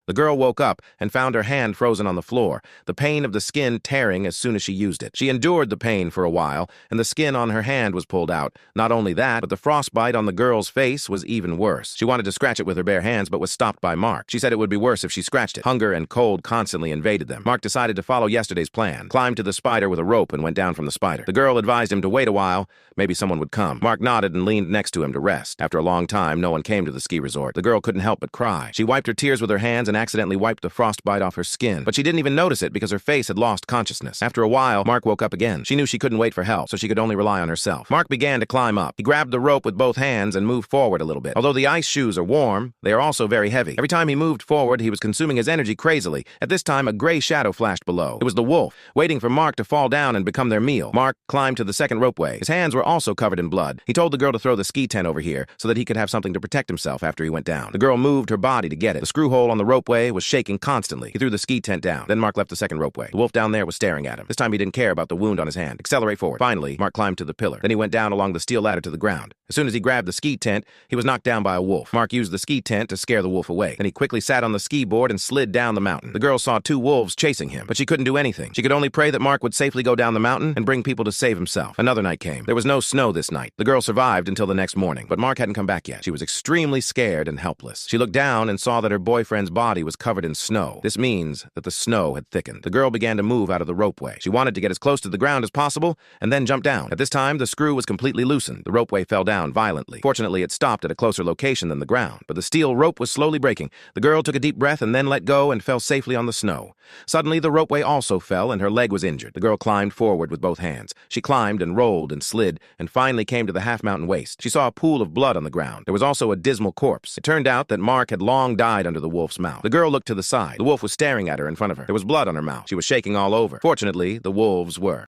The girl woke up and found her hand frozen on the floor, the pain of the skin tearing as soon as she used it. She endured the pain for a while, and the skin on her hand was pulled out. Not only that, but the frostbite on the girl's face was even worse. She wanted to scratch it with her bare hands, but was stopped by Mark. She said it would be worse if she scratched it. Hunger and cold constantly invaded them. Mark decided to follow yesterday's plan, climbed to the spider with a rope and went down from the spider. The girl advised him to wait a while. Maybe someone would come. Mark nodded and leaned next to him to rest. After a long time, no one came to the ski resort. The girl couldn't help but cry. She wiped her tears with her hands and accidentally wiped the frostbite off her skin, but she didn't even notice it because her face had lost consciousness. After a while, Mark woke up again. She knew she couldn't wait for help, so she could only rely on herself. Mark began to climb up. He grabbed the rope with both hands and moved forward a little bit. Although the ice shoes are warm, they are also very heavy. Every time he moved forward, he was consuming his energy crazily. At this time, a gray shadow flashed below. It was the wolf, waiting for Mark to fall down and become their meal. Mark climbed to the second ropeway. His hands were also covered in blood. He told the girl to throw the ski tent over here so that he could have something to protect himself after he went down. The girl moved her body to get it. The screw hole on the ropeway was shaking constantly. He threw the ski tent down. Then Mark left the second ropeway. The wolf down there was staring at him. This time he didn't care about the wound on his hand. Accelerate forward. Finally, Mark climbed to the pillar. Then he went down along the steel ladder to the ground. As soon as he grabbed the ski tent, he was knocked down by a wolf. Mark used the ski tent to scare the wolf away. Then he quickly sat on the ski board and slid down the mountain. The girl saw two wolves chasing him, but she couldn't do anything. She could only pray that Mark would safely go down the mountain and bring people to save himself. Another night came. There was no snow this night. The girl survived until the next morning, but Mark hadn't come back yet. She was extremely scared and helpless. She looked down and saw that her boyfriend's body was covered in snow. This means that the snow had thickened. The girl began to move out of the ropeway. She wanted to get as close to the ground as possible and then jump down. At this time, the screw was completely loosened. The ropeway fell down violently. Fortunately, it stopped at a closer location than the ground, but the steel rope was slowly breaking. The girl took a deep breath and then let go and fell safely on the snow. Suddenly, the ropeway also fell and her leg was injured. The girl climbed forward with both hands. She climbed and rolled and slid and finally came to the half-mountain waist. She saw a pool of blood on the ground. There was also a dismal corpse. It turned out that Mark had long died under the wolf's mouth. The girl looked to the side. The wolf was staring at her in front of her. There was blood on her mouth. She was shaking all over. Fortunately, the wolves were